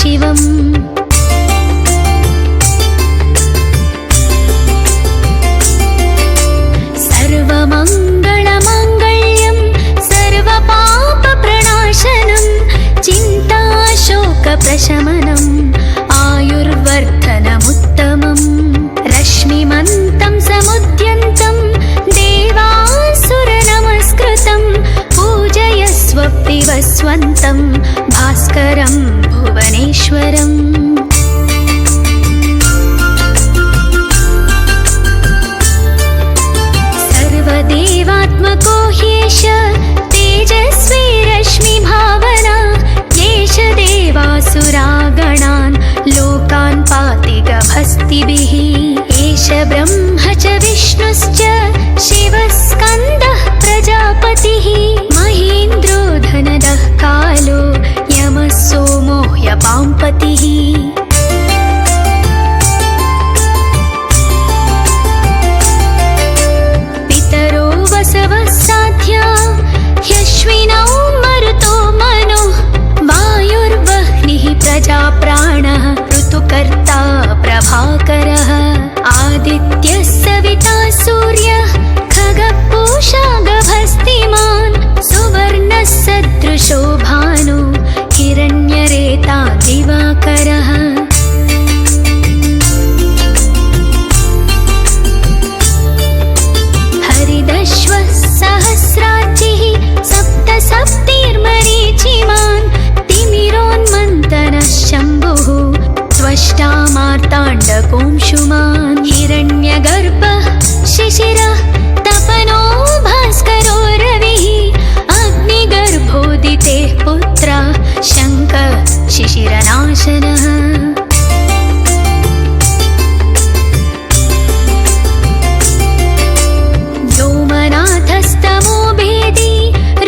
शिवम्। सर्वमङ्गलमाङ्गल्यं सर्वपापप्रणाशनं चिन्ताशोकप्रशमनम् आयुर्वर्धनमुत्तमम्। रश्मिमन्तं समुद्यन्तं देवासुरनमस्कृतं पूजयस्व पिबस्वन्तं भास्करं भुवनेश्वरम्। सर्वदेवात्मको ह्येष तेजस्वी रश्मिभावना येष देवासुरागणान् लोकान् पाति गभस्तिभिः। एष ब्रह्म च विष्णुश्च शिवस्कन्दः प्रजापतिः महेन्द्रो धनदः कालो यमः सोमो ह्यपाम्पतिः। पितरो वसवः साध्या ह्यश्विनौ मरुतो मनुः वायुर्वह्निः प्रजाप्राणः ऋतुकर्ता प्रभाकरः। आदित्यः सविता सूर्यः खगः पूषा गभस्तिमान् सुवर्णः सदृशो भानु हिरण्यरेता दिवाकरः। हरिदश्वः सहस्राचिः सप्तसप्तिर्मरीचिमान् तिमिरोन्मन्तनः शम्भुः त्वष्टा मार्ताण्डकोंशुमान्। हिरण्यगर्भः शिशिरः तपनो भास्करो रविः अग्निगर्भोदितेः पुत्रः शङ्खः शिशिरनाशनः। व्योमनाथस्तमो भेदी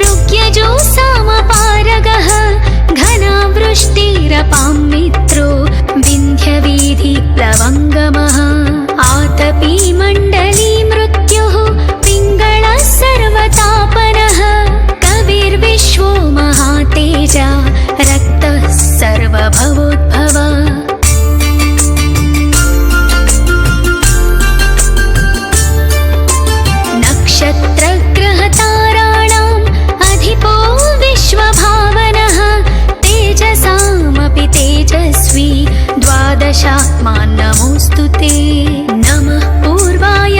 ऋग्यजो सामपारगः घनावृष्टिरपां मित्रो विन्ध्यवीधिप्लवङ्गमः। आतपी मण्डली मृत्युः पिङ्गळः सर्वतापनः कविर्विश्वो महातेजा रक्तः सर्वभवोद्भव। नक्षत्रग्रहताराणाम् अधिपो विश्वभावनः तेजसामपि तेजस्वी द्वादशात्मा नमोऽस्तु ते। नमः पूर्वाय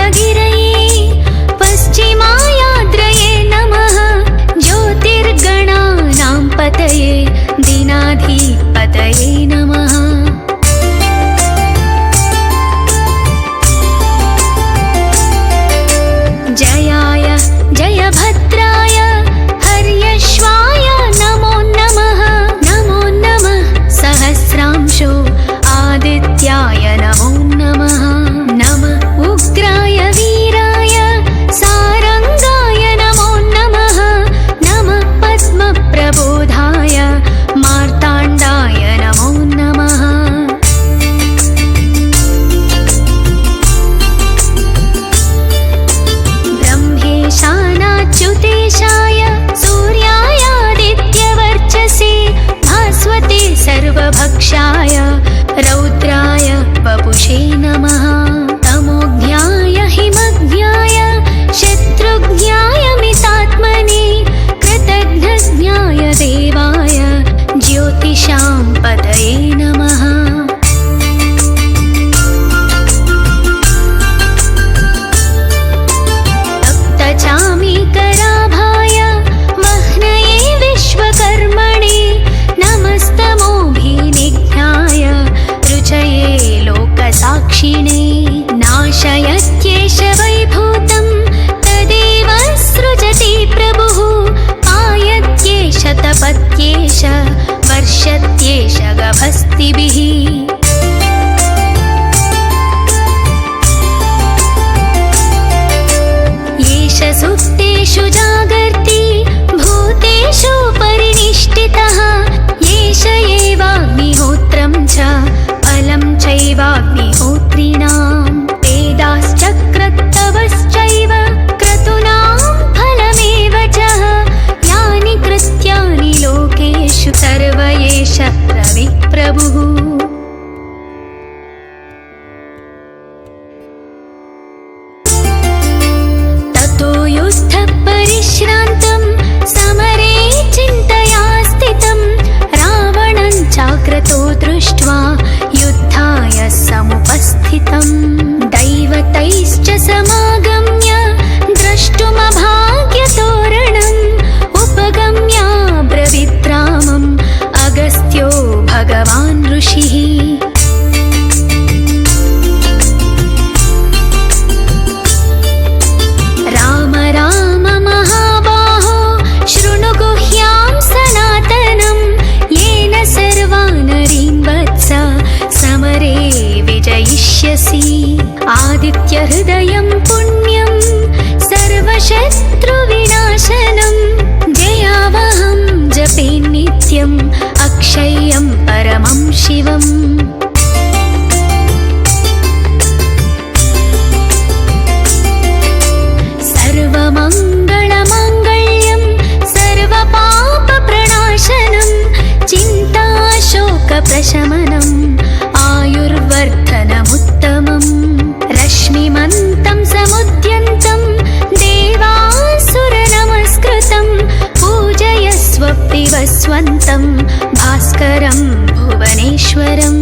समागम्य द्रष्टुमभाग्यतोरणम् उपगम्य ब्रवीद्रामम् अगस्त्यो भगवान् ऋषिः। राम राम महाबाहो शृणु गुह्यां सनातनं येन सर्वानरीं वत्स समरे विजयिष्यसि। आदित्यहृदयं पुण्यं सर्वशत्रुविनाशनं जयावहं जपे नित्यम् अक्षय्यं परमं शिवम्। सर्वमङ्गलमाङ्गल्यं सर्वपापप्रणाशनं चिन्ताशोकप्रशमनम् आयुर्वर्धनमुत्तमम्। रश्मिमन्तं समुद्यन्तं देवासुरनमस्कृतं पूजयस्व पिबस्वन्तं भास्करं भुवनेश्वरम्।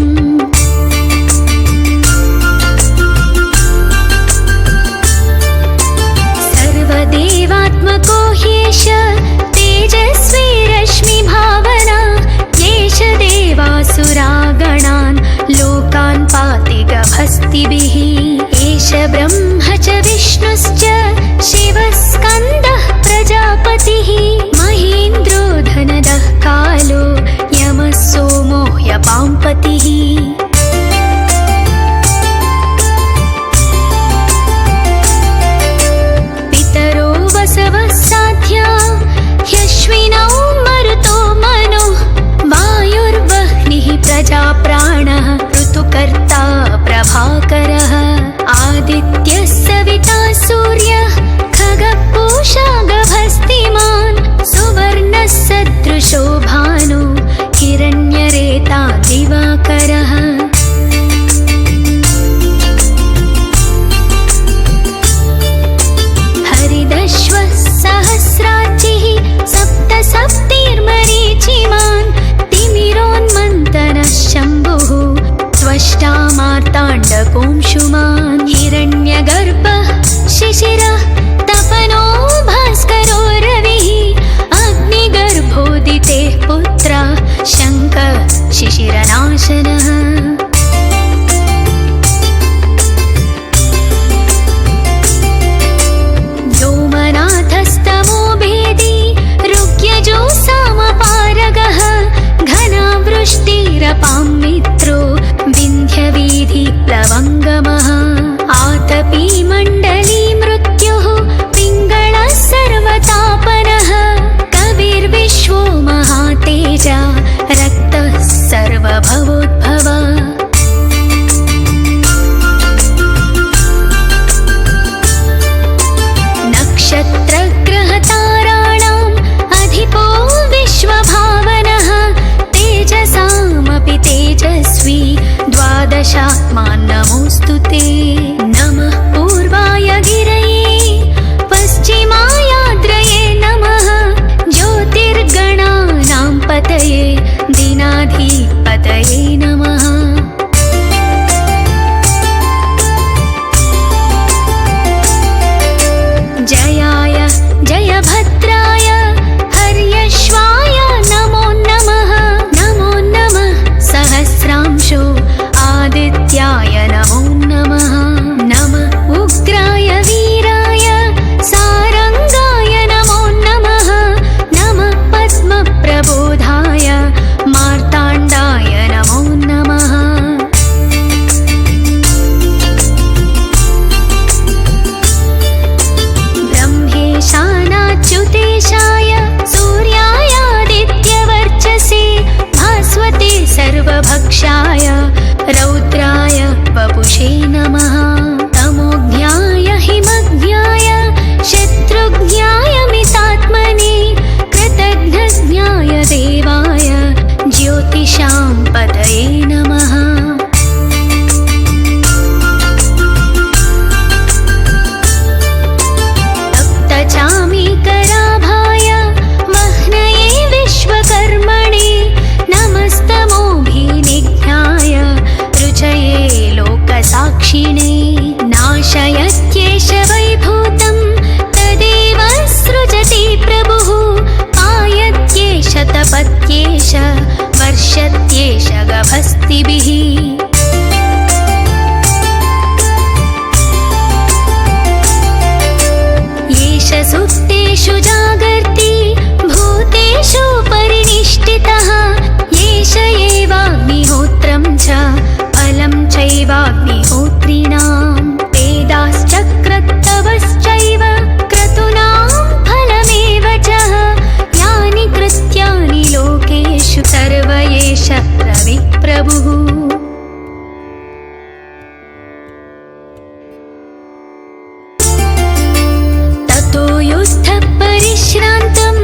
यद्येष वैभूतं तदेव सृजति प्रभुः पायत्येष तपत्येष वर्षत्येष गभस्तिभिः येष सुप्तेषु जागर्ति भूतेषु परिनिष्ठितः येष एवाग्निहोत्रं च फलं चैवाग्निहोत्रिणां वेदाश्चक्रत्तवश्चैव क्रतूनां फलमेव च यानि कृत्यानि लोकेषु सर्व एष रविप्रभुः परिश्रान्तं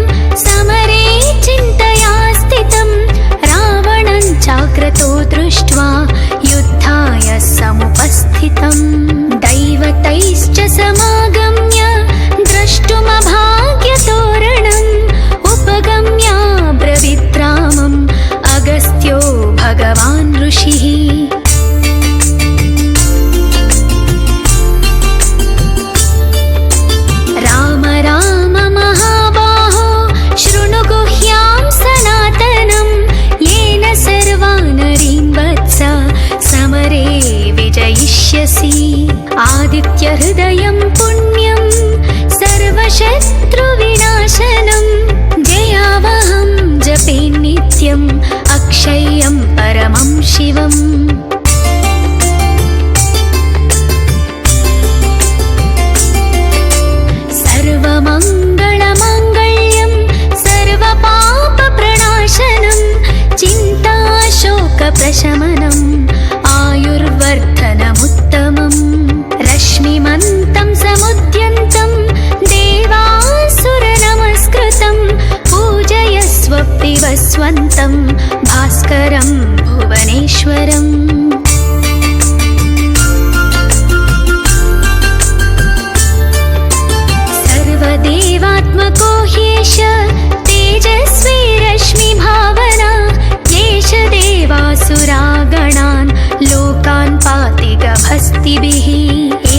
समरे चिन्तया स्थितं रावणं चाक्रतो दृष्ट्वा युद्धाय समुपस्थितं दैवतैश्च समागम्य द्रष्टुमभाग्यतोरणम् उपगम्य ब्रवीद्रामम् अगस्त्यो भगवान् ऋषिः आदित्यहृदयं पुण्यं सर्वशत्रुविनाशनं जयावहं जपे नित्यम् अक्षय्यं परमं शिवम् सर्वमङ्गलमाङ्गल्यं सर्वपापप्रणाशनं चिन्ताशोकप्रशमनम् आयुर्वर्धनमुत्तमम् रश्मिमन्तं समुद्यन्तं देवासुरनमस्कृतं पूजयस्व पिबस्वन्तं भास्करं भुवनेश्वरम् सर्वदेवात्मको ह्येष तेजस्वी रश्मिभावना येष देवासुरागणान् लोकान् पाति गभस्तिभिः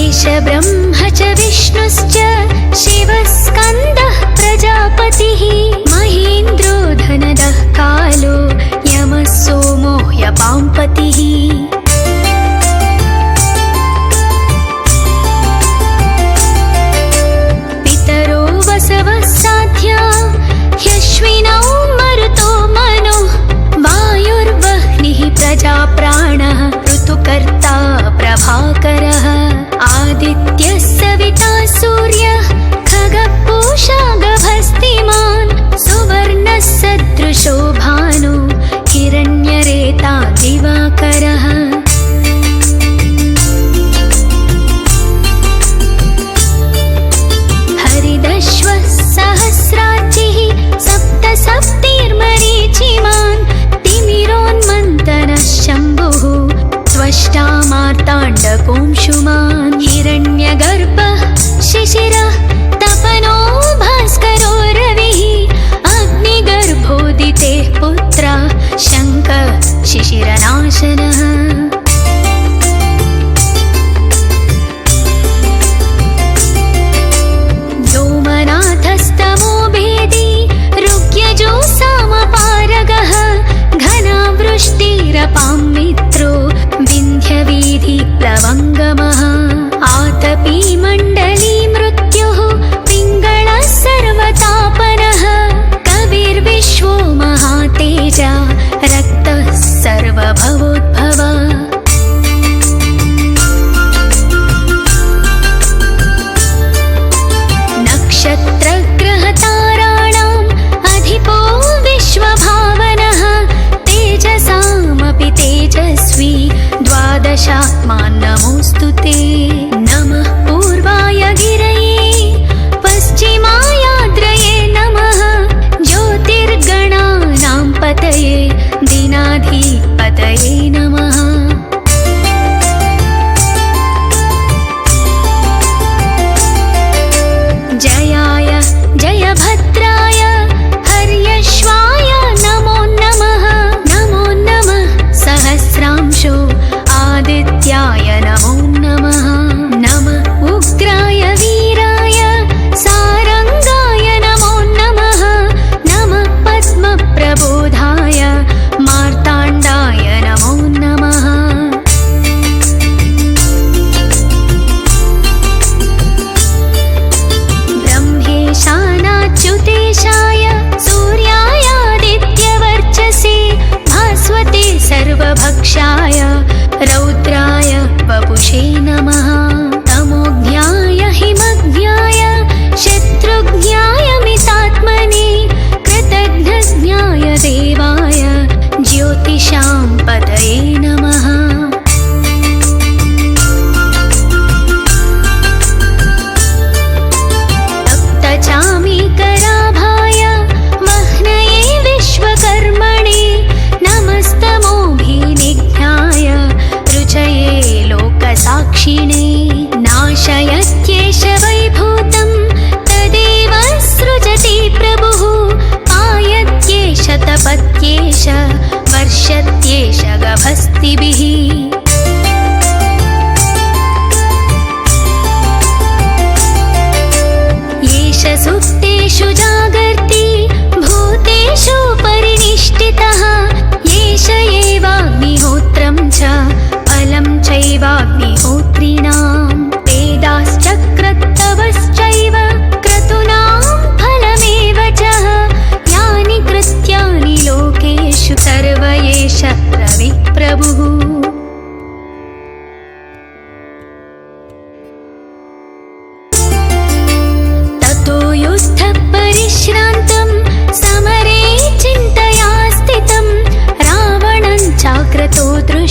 एष ब्रह्म च विष्णुश्च शिवस्कन्दः प्रजापतिः महेन्द्रो धनदः कालो यमः सोमो ह्यपाम्पतिः पितरो वसवः साध्या ह्यश्विनौ मरुतो मनुः वायुर्वह्निः प्रजाप्राणः ऋतुकर्ता प्रभाकरः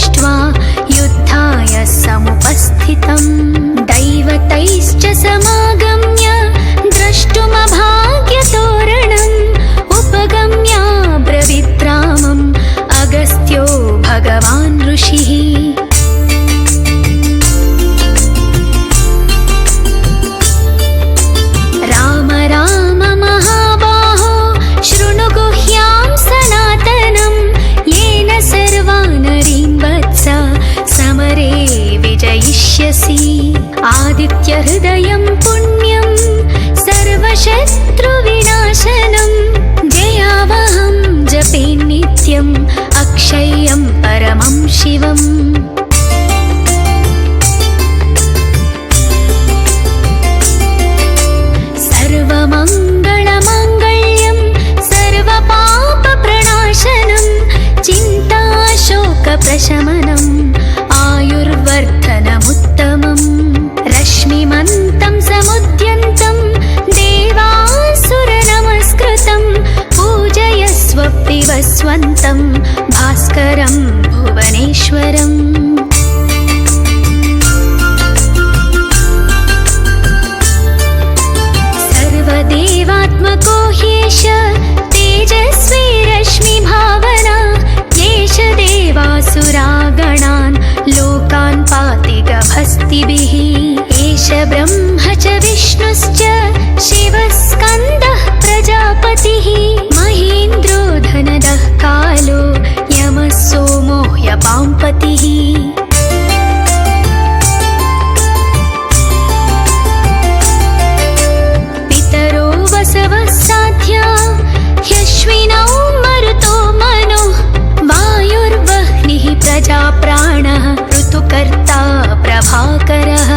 दृष्ट्वा युद्धाय समुपस्थितम् दैवतैश्च समागम्य द्रष्टुमभाग्यतोरणम् उपगम्य ब्रवीद्रामम् अगस्त्यो भगवान् ऋषिः राम राम महाबाहो शृणु गुह्यां सनातनम् येन सर्वानरीन् वत्स समरे विजयिष्यसि आदित्यहृदयं पुण्यं सर्वशत्रुविनाशनम् जयावहं जपे नित्यम् अक्षय्यं परमं शिवम् सर्वमङ्गलमाङ्गल्यं सर्वपापप्रणाशनं चिन्ताशोकप्रशमनम् आयुर्वर्धनमुत्तमम् रश्मिमन्तं समुद्यन्तं देवासुरनमस्कृतं पूजयस्व विवस्वन्तं भास्करं भुवनेश्वरम् सर्वदेवात्मको ह्येष तेजस्वी रश्मिभावना येष देवासुरागणान् लोकान् पाति गभस्तिभिः एष ब्रह्म च विष्णुश्च शिवः स्कन्दः प्रजापतिः महेन्द्रो धनदः कालो यमः सोमो ह्यपाम्पतिः पितरो वसवः साध्या ह्यश्विनौ मरुतो मनो वायुर्वह्निः प्रजाप्राणः ऋतुकर्ता प्रभाकरः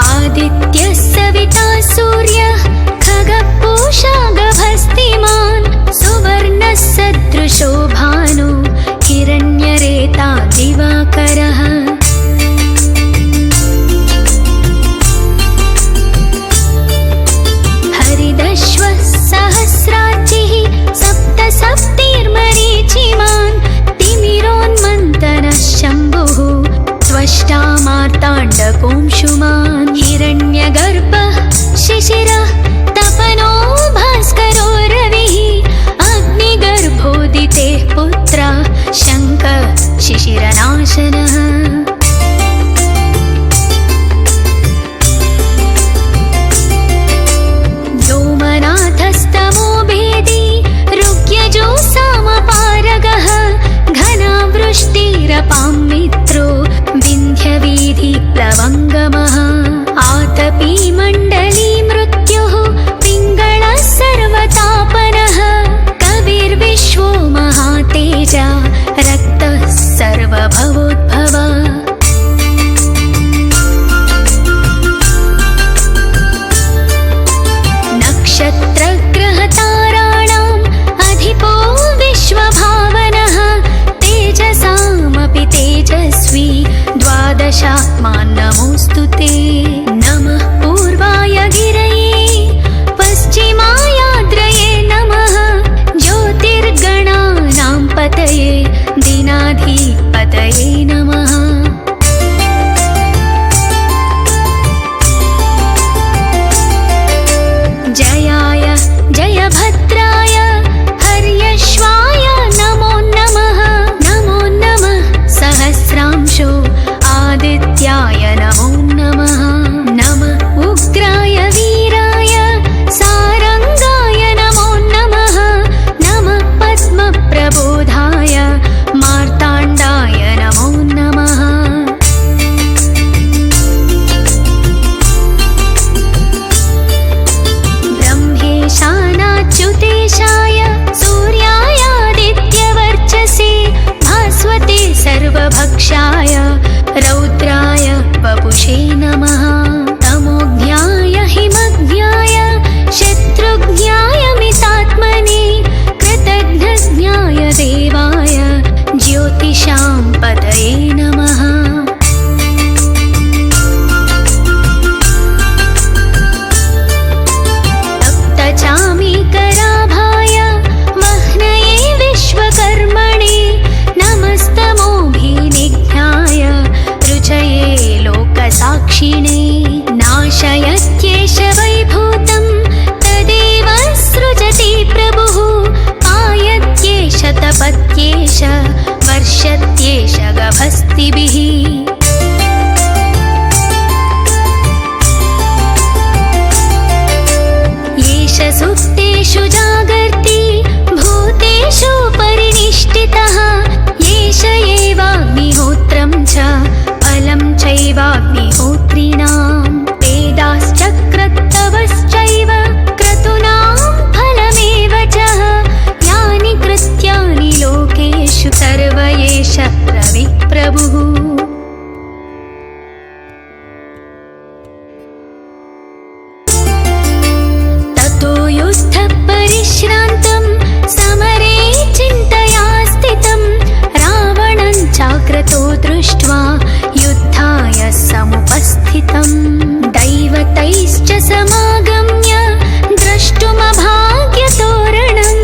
आदित्यः सविता सूर्यः खगपूषा गभस्तिमान् सुवर्णः सदृशो भानु हिरण्यरेता दिवाकरः हरिदश्वः सहस्राचिः सप्त सप्तिर्मरीचिमान् तिमिरोन्मन्तनः शम्भुः त्वष्टा मार्ताण्डकोंशुमान् हिरण्यगर्भः शिशिरः तपनो भास्करो रविः अग्निगर्भोदितेः पुत्रः शङ्खः शिशिरनाशनः व्योमनाथस्तमो भेदी ऋग्यजो सामपारगः घनावृष्टिरपां मित्रो विन्ध्यवीधिप्लवङ्गमः आतपी मण्डली मृत्युः पिङ्गळः सर्वतापनः कविर्विश्वो महातेजा रक्तः सर्वभवोद्भव नक्षत्रग्रहताराणाम् अधिपो विश्वभावनः तेजसामपि तेजस्वी द्वादशात्मा नमोऽस्तु ते नमः पूर्वाय दृष्ट्वा युद्धाय समुपस्थितम् दैवतैश्च समागम्य द्रष्टुमभाग्यतोरणम्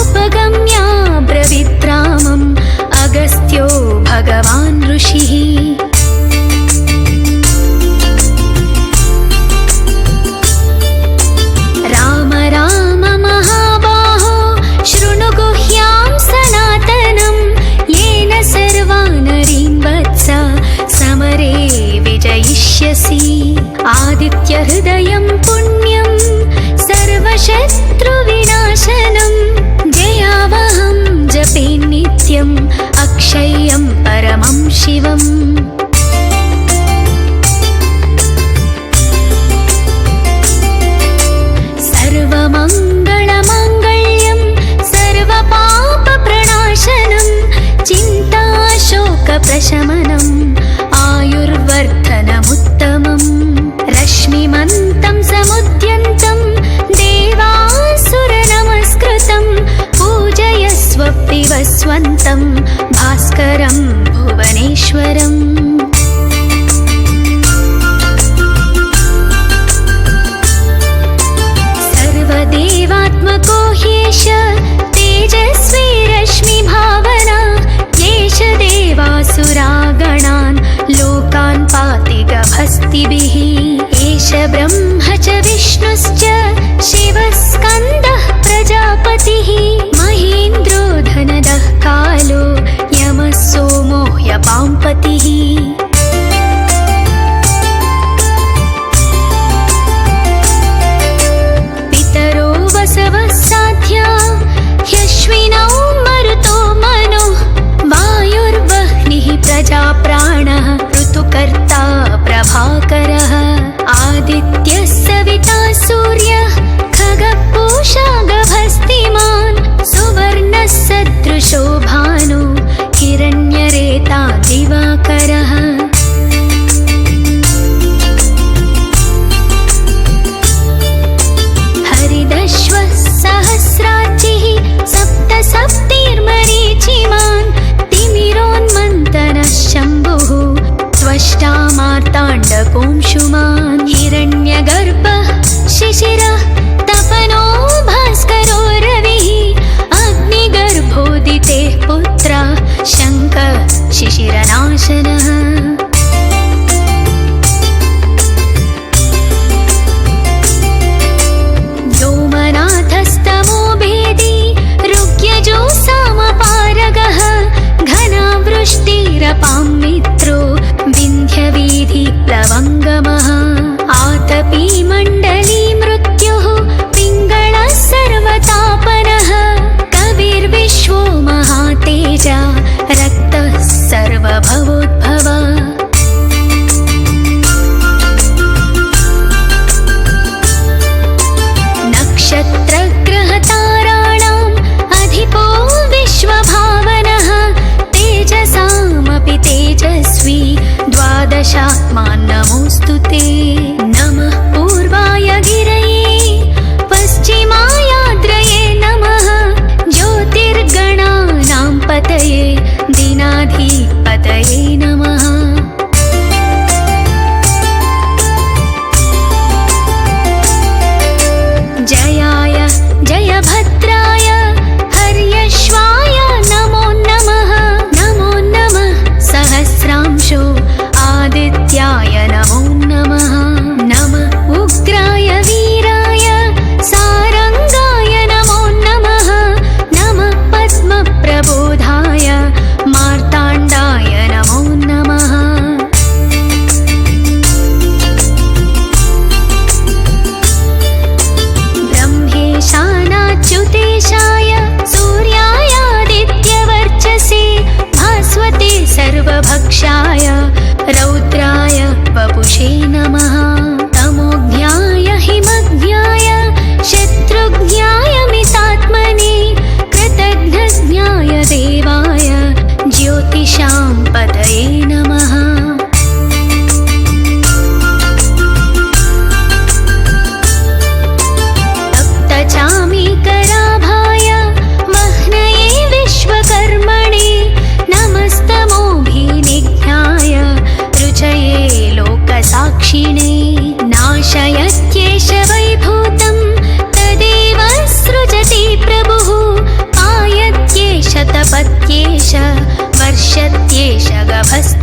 उपगम्याब्रवीद्रामम् अगस्त्यो भगवान् ऋषिः राम राम महाबाहो शृणु गुह्यां सनातनं येन सर्वानरीन् वत्स समरे विजयिष्यसि आदित्यहृदयं पुण्यं सर्वशत्रुविनाशनं जयावहं जपे नित्यम् अक्षय्यं परमं शिवम् सर्वमङ्गलमाङ्गल्यं सर्वपापप्रणाशनं चिन्ताशोकप्रशमनम् आयुर्वर्धनमुत्तमम् रश्मिमन्तं समुद्यन्तं देवासुरनमस्कृतं पूजयस्व विवस्वन्तं भास्करं भुवनेश्वरम् सर्वदेवात्मको ह्येष तेजस्वी रश्मिभावना येष देवासुरागणान् लोकान् पाति गभस्तिभिः एष ब्रह्म च विष्णुश्च शिवस्कन्दः प्रजापतिः महेन्द्रो धनदः कालो यमः सोमो ह्यपाम्पतिः पितरो वसवः साध्या ह्यश्विनौ मरुतो मनो वायुर्वह्निः प्रजाप्राणः ऋतुकर्ता प्रभाकरः आदित्यः सविता सूर्यः खगः गभस्तिमान् सुवर्णः सदृशो भानु हिरण्यरेता दिवाकरः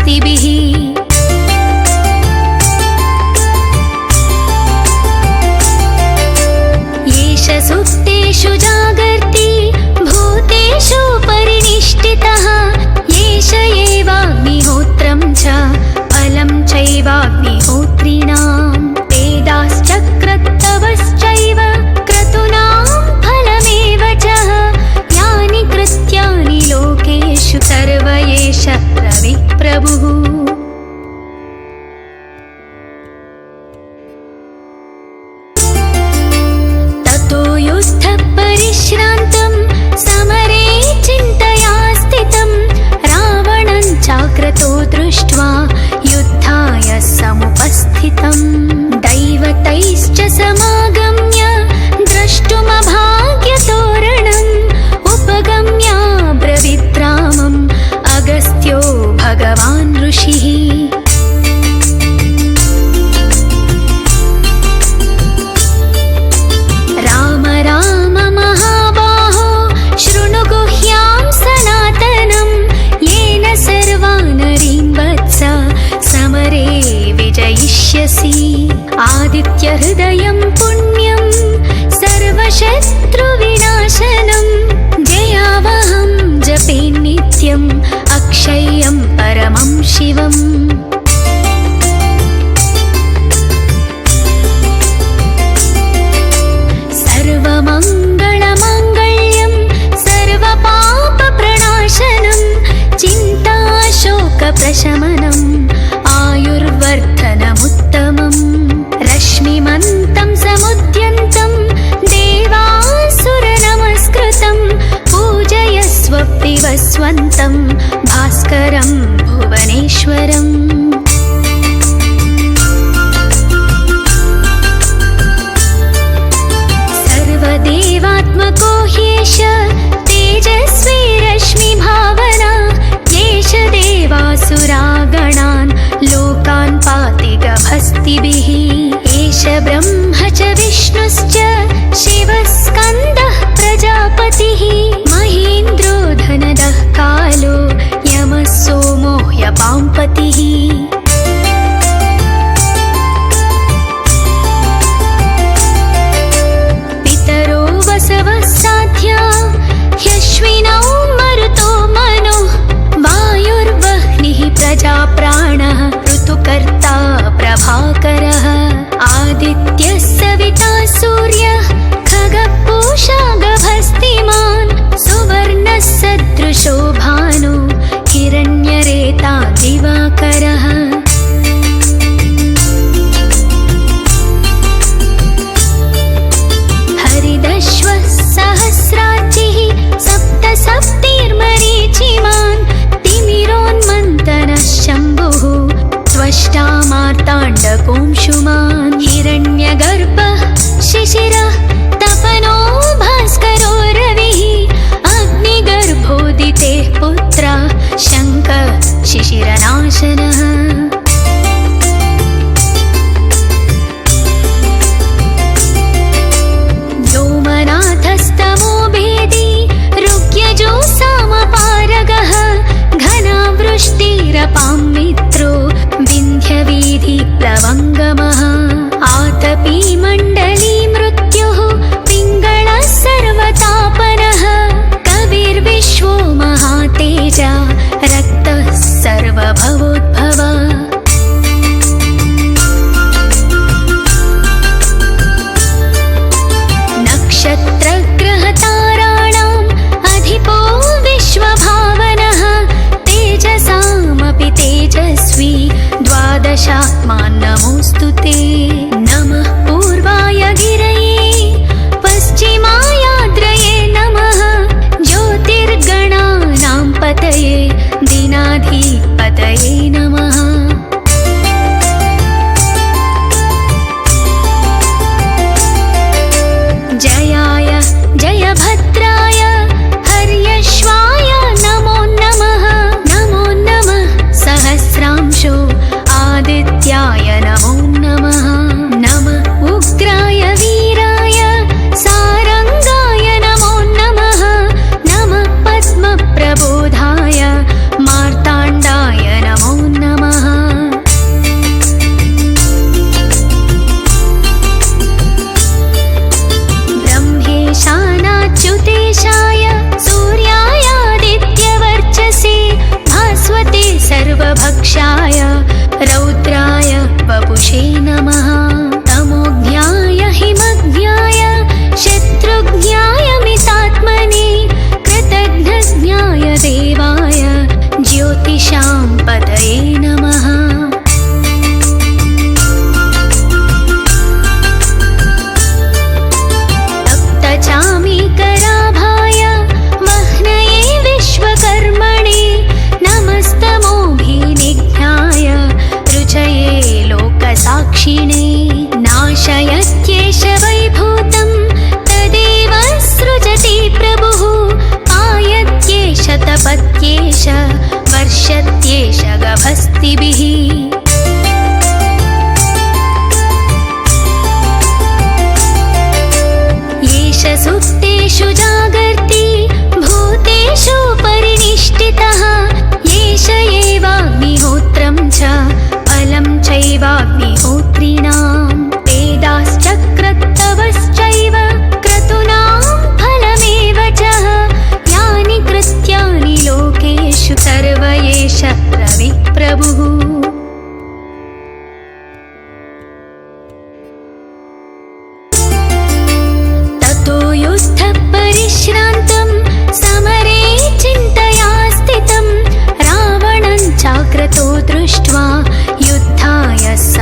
शक्तिभिः येष सुप्तेषु जागर्ति भूतेषु परिनिष्ठितः येष एवाग्निहोत्रं च फलं चैवाग्निहोत्रिणां वेदाश्चक्रतवश्चैव क्रतूनां फलमेव च यानि कृत्यानि लोकेषु सर्व एष रविप्रभुः परिश्रान्तं समरे चिन्तया स्थितं रावणं चाक्रतो दृष्ट्वा युद्धाय समुपस्थितं दैवतैश्च समागम्य द्रष्टुमभाग्यतोरणम् उपगम्य ब्रवीद्रामम् अगस्त्यो भगवान् ऋषिः आदित्यहृदयं पुण्यं सर्वशत्रुविनाशनं जयावहं जपे नित्यम् अक्षय्यं परमं शिवम् सर्वमङ्गलमाङ्गल्यं सर्वपापप्रणाशनं चिन्ताशोकप्रशमनम् आयुर्वर्धनमुत्तमम् रश्मिमन्तं समुद्यन्तं देवासुरनमस्कृतं पूजयस्व विवस्वन्तं भास्करं भुवनेश्वरम् सर्वदेवात्मको ह्येष तेजस्वी रश्मिभावना येष देवासुरा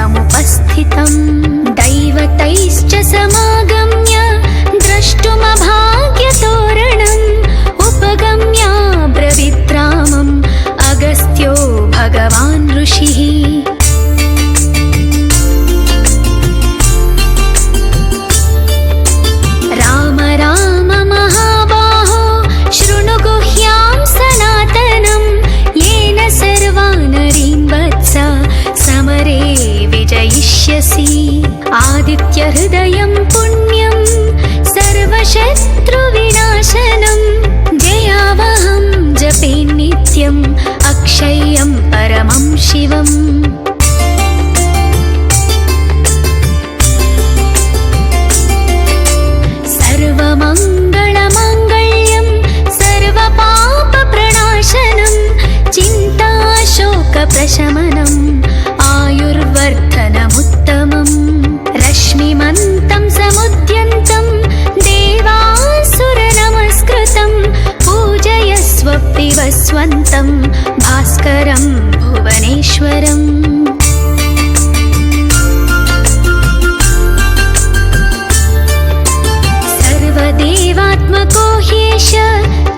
समुपस्थितम् दैवतैश्च समागम्य द्रष्टुमभाग्यतोरणम् उपगम्य ब्रवीद्रामम् अगस्त्यो भगवान् ऋषिः राम राम महाबाहो शृणु गुह्यां सनातनम् येन सर्वानरीन् वत्स समरे विजयिष्यसि आदित्यहृदयं पुण्यं सर्वशत्रुविनाशनं जयावहं जपे नित्यम् अक्षय्यं परमं शिवम् सर्वमङ्गलमाङ्गल्यं सर्वपापप्रणाशनं चिन्ताशोकप्रशमनम् आयुर्वर्धनमुत्तमम् रश्मिमन्तं समुद्यन्तं देवासुरनमस्कृतं पूजयस्व विवस्वन्तं भास्करं भुवनेश्वरम् सर्वदेवात्मको ह्येष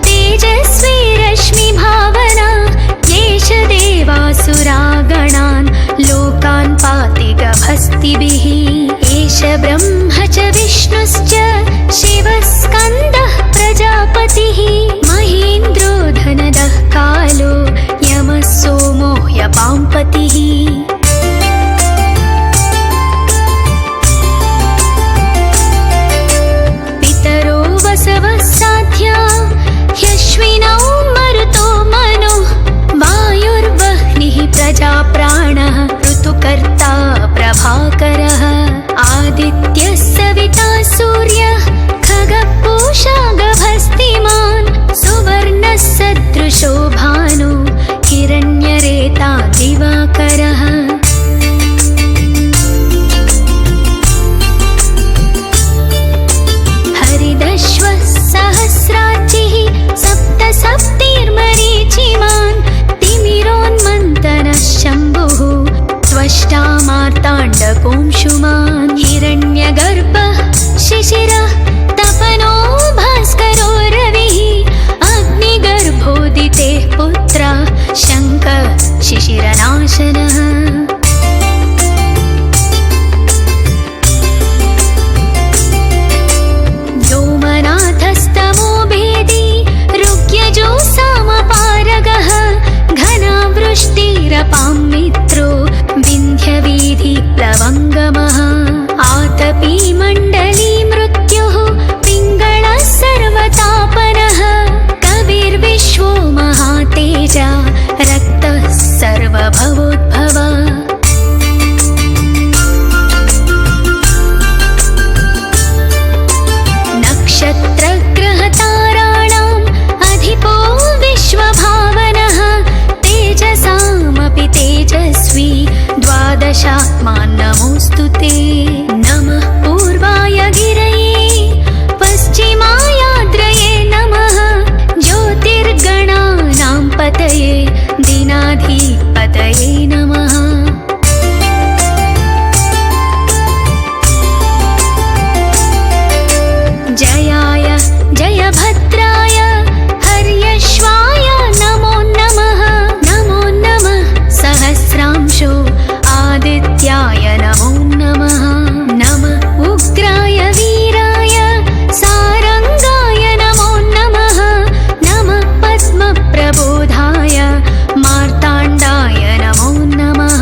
तेजस्वी रश्मिभावना येष देवासुरागणान् लोकान् पाति गभस्तिभिः एष ब्रह्म च विष्णुश्च शिवः स्कन्दः प्रजापतिः महेन्द्रो धनदः कालो यमः सोमो ह्यपाम्पतिः पितरो वसवः साध्या ह्यश्विनौ मरुतो मनो वायुर्वह्निः प्रजाप्राणः ऋतुकर्ता प्रभाकरः आदित्यः सविता सूर्यः खगः पूषा गभस्तिमान् सुवर्णः सदृशो भानु हिरण्यरेता दिवाकरः हरिदश्वः सहस्राचिः सप्त सप्तिर्मरीचिमान् तिमिरोन्मन्तनः शम्भुः त्वष्टा मार्ताण्डकोंशुमान् हिरण्यगर्भः शिशिरः तपनो भास्करो रविः अग्निगर्भोदितेः पुत्रः शङ्खः शिशिरनाशनः व्योमनाथस्तमो भेदी ऋग्यजो सामपारगः घनावृष्टिरपां मित्रो विन्ध्यवीधि प्लवङ्गमः आतपी मण्डली मृत्युः पिङ्गळः सर्वतापनः कविर्विश्वो महातेजा रक्तः सर्वभवोद्भवा नक्षत्रग्रहताराणाम् अधिपो विश्वभावनः तेजसामपि तेजस्वी द्वादशात्मान् नमोऽस्तु ते नमः पूर्वाय गिरये पश्चिमायाद्रये नमः ज्योतिर्गणानां पतये दीनाधिपतये नमः जयाय जयभद्राय हर्यश्वाय नमो नमः सहस्रांशो आदित्याय नमो नमः नमः उग्राय वीराय सारंगाय नमो नमः नमः पद्मप्रबोधाय मार्ताण्डाय नमो नमः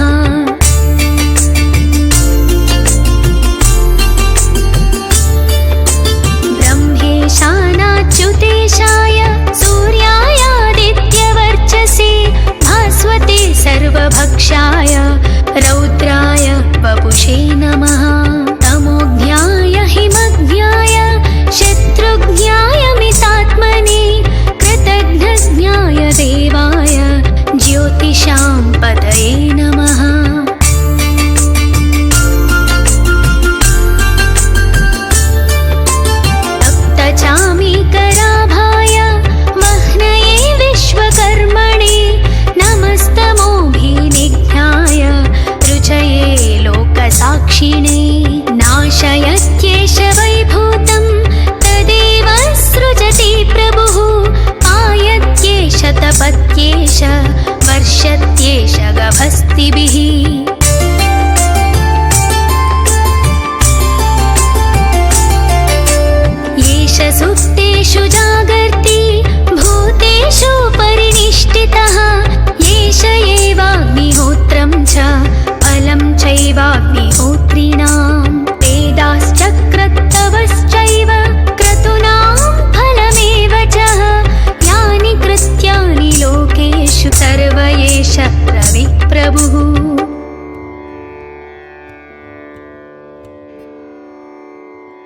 ब्रह्मेशानाच्युतेशाय सूर्यायादित्यवर्चसे भास्वते सर्वभक्षाय रौद्राय वपुषे नमः तमोज्ञाय हिमज्ञाय शत्रुज्ञाय मितात्मने कृतघ्नज्ञाय देवाय ज्योतिषां पतये नमः तप्तचामीकराभाय मह्नये विश्वकर्मणे नमस्तमोभिनिघ्नाय रुचये लोक प्रभस्तिभिः